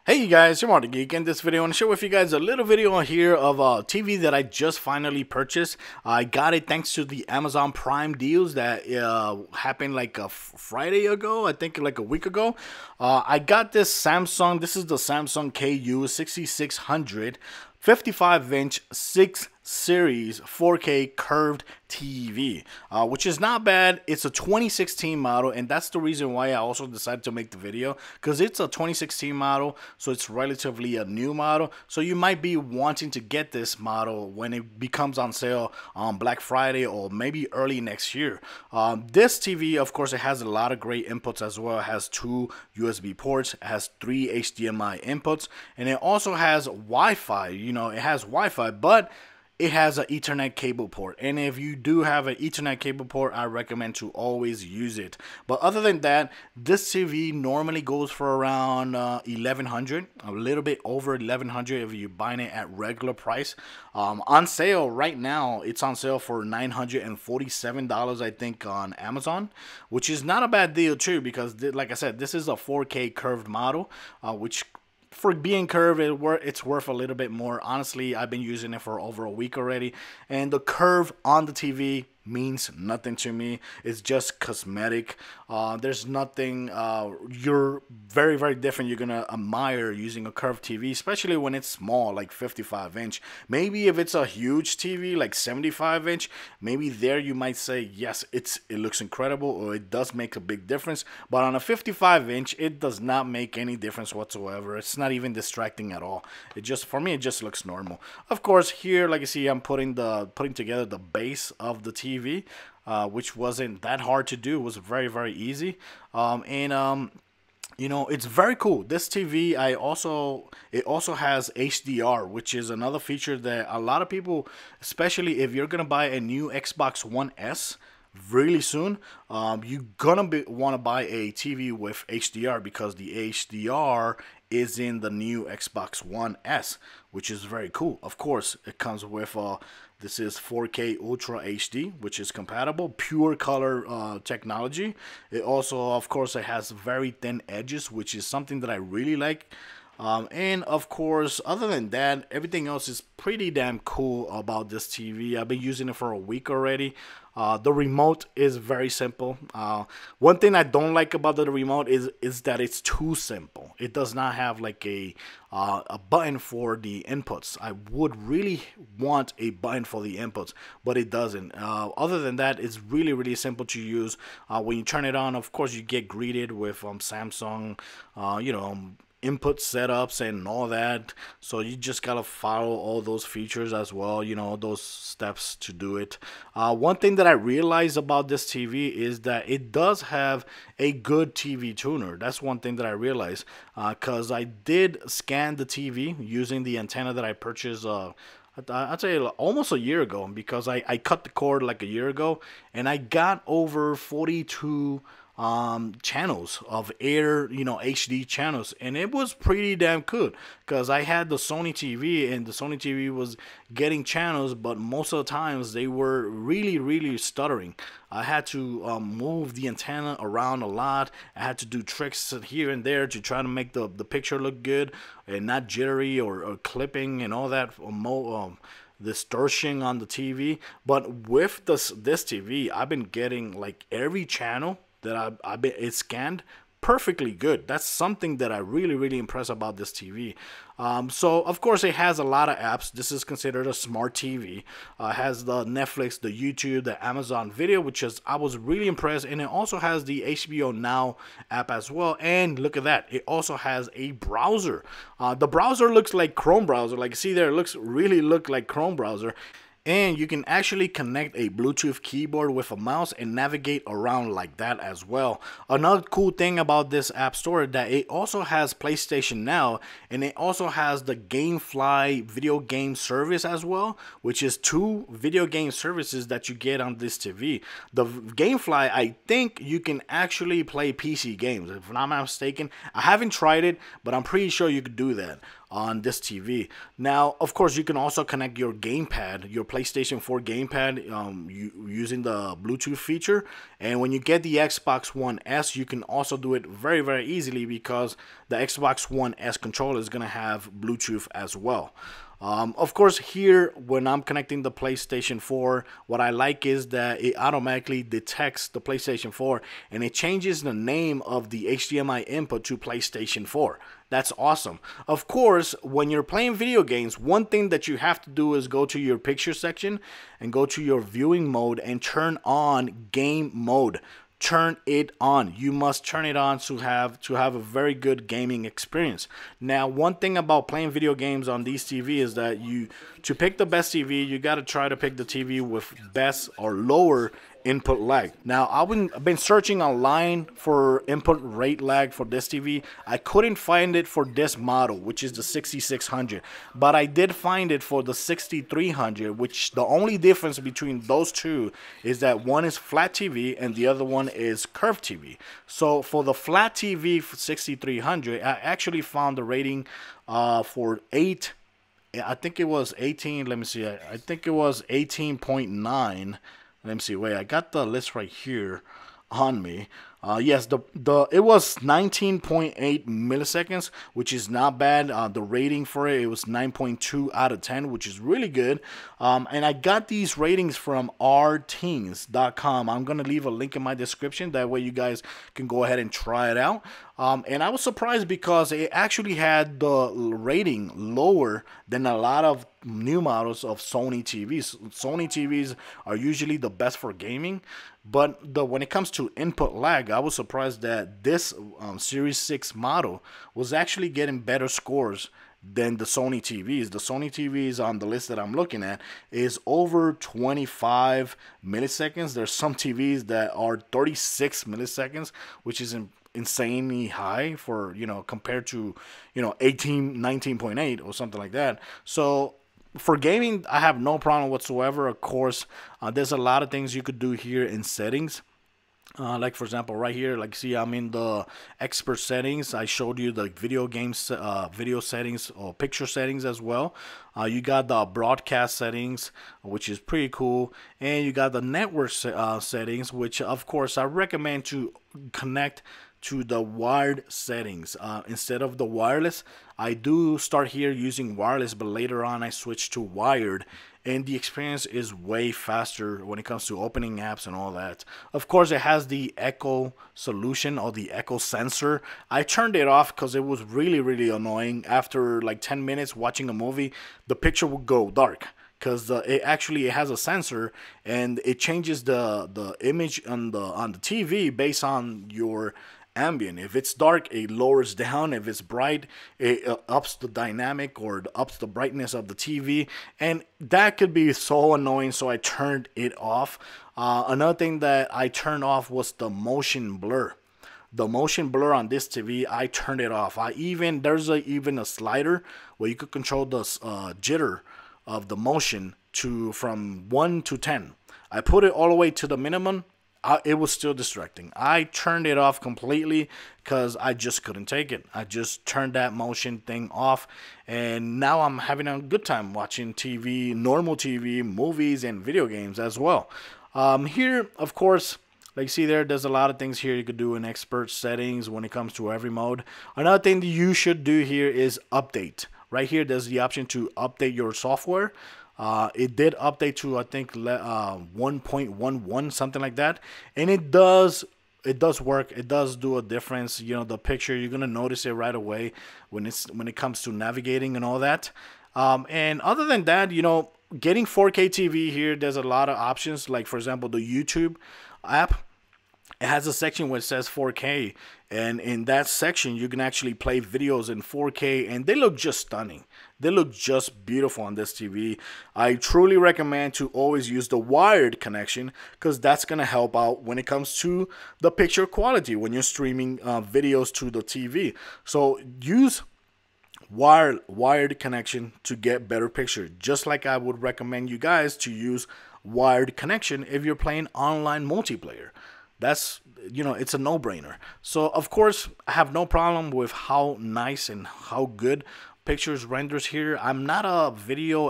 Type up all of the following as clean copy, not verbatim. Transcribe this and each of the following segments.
Hey you guys, you're Marty Geek. In this video, I want to share with you guys a little video here of a TV that I just finally purchased. I got it thanks to the Amazon Prime deals that happened like a Friday ago, I think like a week ago. I got this Samsung, this is the Samsung KU 6600 55-inch 6 series 4K curved TV, which is not bad. It's a 2016 model, and that's the reason why I also decided to make the video, because it's a 2016 model, so it's relatively a new model. So you might be wanting to get this model when it becomes on sale on Black Friday or maybe early next year. This TV, of course, it has a lot of great inputs as well. It has 2 USB ports, it has 3 HDMI inputs, and it also has Wi-Fi. You know, it has Wi-Fi, but it has an Ethernet cable port, and if you do have an Ethernet cable port, I recommend to always use it. But other than that, this TV normally goes for around 1100, a little bit over 1100 if you're buying it at regular price. On sale right now, it's on sale for $947, I think, on Amazon, which is not a bad deal too, because like I said, this is a 4K curved model, which for being curved, it's worth a little bit more. Honestly, I've been using it for over a week already, and the curve on the TV means nothing to me. It's just cosmetic. There's nothing you're very different you're gonna admire using a curved TV, especially when it's small, like 55-inch. Maybe if it's a huge TV like 75-inch, maybe there you might say yes, it looks incredible, or it does make a big difference. But on a 55-inch, it does not make any difference whatsoever. It's not even distracting at all. It just, for me, it just looks normal. Of course, here, like you see, I'm putting together the base of the TV, which wasn't that hard to do. It was very easy. You know, it's very cool. This TV, it also has HDR, which is another feature that a lot of people, especially if you're gonna buy a new Xbox One S really soon, you're gonna want to buy a TV with HDR, because the HDR is in the new Xbox One S, which is very cool. Of course, it comes with this is 4K Ultra HD, which is compatible, pure color technology. It also, of course, it has very thin edges, which is something that I really like. And of course, other than that, everything else is pretty damn cool about this TV. I've been using it for a week already. The remote is very simple. One thing I don't like about the remote is that it's too simple. It does not have like a button for the inputs. I would really want a button for the inputs, but it doesn't. Other than that, it's really simple to use. When you turn it on, of course, you get greeted with Samsung, you know, input setups and all that, so you just gotta follow all those features as well, you know, those steps to do it. One thing that I realized about this TV is that it does have a good TV tuner. That's one thing that I realized, because I did scan the TV using the antenna that I purchased I'd say almost a year ago, because I cut the cord like a year ago, and I got over 42 channels of air, you know, HD channels, and it was pretty damn good, because I had the Sony TV, and the Sony TV was getting channels, but most of the times they were really stuttering. I had to move the antenna around a lot. I had to do tricks here and there to try to make the picture look good and not jittery or clipping and all that distortion on the TV. But with this TV, I've been getting like every channel that it's scanned perfectly good. That's something that I really impressed about this TV. So of course it has a lot of apps. This is considered a smart TV. It has the Netflix, the YouTube, the Amazon Video, which is, I was really impressed. And it also has the HBO Now app as well. And look at that, it also has a browser. The browser looks like Chrome browser. Like, see there, it really look like Chrome browser. And you can actually connect a Bluetooth keyboard with a mouse and navigate around like that as well. Another cool thing about this app store, that it also has PlayStation Now, and it also has the GameFly video game service as well, which is 2 video game services that you get on this TV. The GameFly, I think you can actually play PC games, if I'm not mistaken. I haven't tried it, but I'm pretty sure you could do that. on this TV. Now, of course, you can also connect your gamepad, your PlayStation 4 gamepad, using the Bluetooth feature. And when you get the Xbox One S, you can also do it very, very easily because the Xbox One S controller is going to have Bluetooth as well. Of course, here when I'm connecting the PlayStation 4, what I like is that it automatically detects the PlayStation 4 and it changes the name of the HDMI input to PlayStation 4. That's awesome. Of course, when you're playing video games, one thing that you have to do is go to your picture section and go to your viewing mode and turn on game mode. Turn it on. You must turn it on to have a very good gaming experience. Now, one thing about playing video games on these TV is that to pick the best TV, you got to try to pick the TV with best or lower input lag. Now, I've been searching online for input rate lag for this TV. I couldn't find it for this model, which is the 6600, but I did find it for the 6300, which the only difference between those two is that one is flat TV and the other one is curved TV. So for the flat TV 6300, I actually found the rating for 8. I think it was 18. Let me see. I think it was 18.9. Let me see. Wait, I got the list right here on me. Yes, it was 19.8 milliseconds, which is not bad. The rating for it was 9.2 out of 10, which is really good. And I got these ratings from rteens.com. I'm going to leave a link in my description. That way you guys can go ahead and try it out. And I was surprised because it actually had the rating lower than a lot of new models of Sony TVs. Sony TVs are usually the best for gaming, but when it comes to input lag, I was surprised that this Series 6 model was actually getting better scores than the Sony TVs. The Sony TVs on the list that I'm looking at is over 25 milliseconds. There's some TVs that are 36 milliseconds, which is insanely high for, compared to, 19.8 or something like that. So for gaming, I have no problem whatsoever. Of course, there's a lot of things you could do here in settings. Like, for example, right here, like, see, I'm in the expert settings. I showed you the video games, video settings or picture settings as well. You got the broadcast settings, which is pretty cool. And you got the network settings, which, of course, I recommend to connect to the wired settings instead of the wireless. I do start here using wireless, but later on I switch to wired, and the experience is way faster when it comes to opening apps and all that. Of course, it has the echo solution or the echo sensor. I turned it off because it was really, really annoying. After like 10 minutes watching a movie, the picture would go dark because it has a sensor, and it changes the image on the TV based on your ambient. If it's dark, it lowers down. If it's bright, it ups the dynamic or ups the brightness of the TV, and that could be so annoying, so I turned it off. Another thing that I turned off was the motion blur. The motion blur on this TV, I turned it off. There's even a slider where you could control the jitter of the motion from 1 to 10. I put it all the way to the minimum. It was still distracting. I turned it off completely because I just couldn't take it. I just turned that motion thing off, and now I'm having a good time watching TV, normal TV, movies, and video games as well. Here, of course, like you see there's a lot of things here you could do in expert settings when it comes to every mode. Another thing that you should do here is update. Right here, there's the option to update your software. It did update to, I think, 1.11, something like that, and it does work. It does do a difference. The picture, you're gonna notice it right away when it comes to navigating and all that. And other than that, getting 4K TV here, there's a lot of options. Like, for example, the YouTube app, it has a section where it says 4K, and in that section you can actually play videos in 4K, and they look just stunning. They look just beautiful on this TV. I truly recommend to always use the wired connection because that's going to help out when it comes to the picture quality when you're streaming videos to the TV. So use wired connection to get better picture, just like I would recommend you guys to use wired connection if you're playing online multiplayer. That's, it's a no-brainer. So, of course, I have no problem with how nice and how good pictures renders here. I'm not a video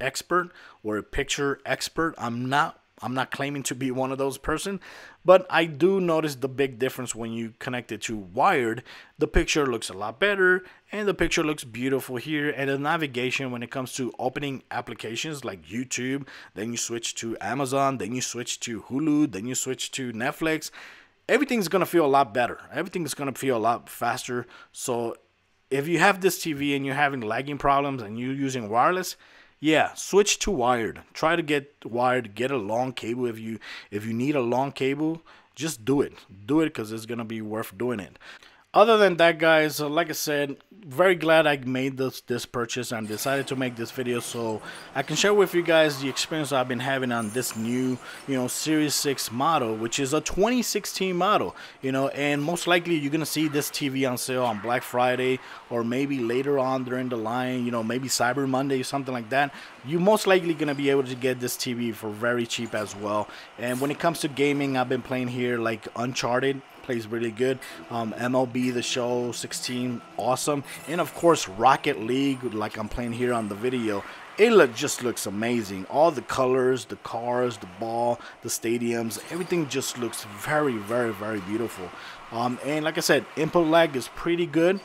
expert or a picture expert. I'm not claiming to be one of those person, but I do notice the big difference when you connect it to wired. The picture looks a lot better and the picture looks beautiful here, and the navigation when it comes to opening applications like YouTube, then you switch to Amazon, then you switch to Hulu, then you switch to Netflix, everything's gonna feel a lot better. Everything's gonna feel a lot faster. So if you have this TV and you're having lagging problems and you're using wireless, yeah, switch to wired. Try to get wired. Get a long cable if you need a long cable. Just do it. Do it because it's gonna be worth doing it. Other than that, guys, like I said, very glad I made this purchase and decided to make this video so I can share with you guys the experience I've been having on this new, Series 6 model, which is a 2016 model, and most likely you're gonna see this TV on sale on Black Friday or maybe later on during the line, maybe Cyber Monday or something like that. You're most likely gonna be able to get this TV for very cheap as well. And when it comes to gaming, I've been playing here like Uncharted. Plays really good. MLB The Show 16, awesome. And of course Rocket League, like I'm playing here on the video. It just looks amazing. All the colors, the cars, the ball, the stadiums, everything just looks very, very, very beautiful. And like I said, input lag is pretty good.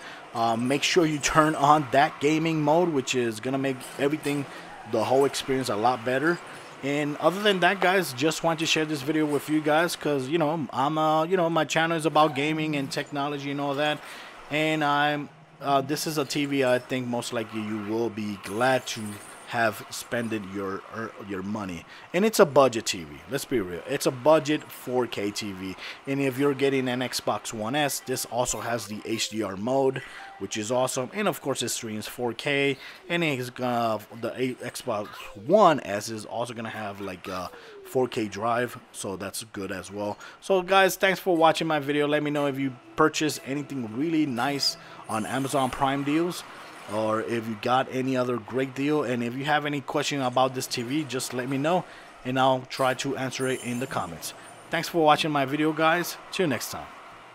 Make sure you turn on that gaming mode, which is gonna make everything, the whole experience, a lot better. And other than that, guys, just want to share this video with you guys because my channel is about gaming and technology and all that. And this is a TV I think most likely you will be glad to have spended your money. And it's a budget TV. Let's be real. It's a budget 4K TV. And if you're getting an Xbox One S, this also has the HDR mode, which is awesome. And of course it streams 4K, and it's gonna, the Xbox One S is also gonna have like a 4K drive, so that's good as well. So guys, thanks for watching my video. Let me know if you purchased anything really nice on Amazon Prime deals, or if you got any other great deal. And if you have any question about this TV, just let me know and I'll try to answer it in the comments. Thanks for watching my video, guys. Till next time.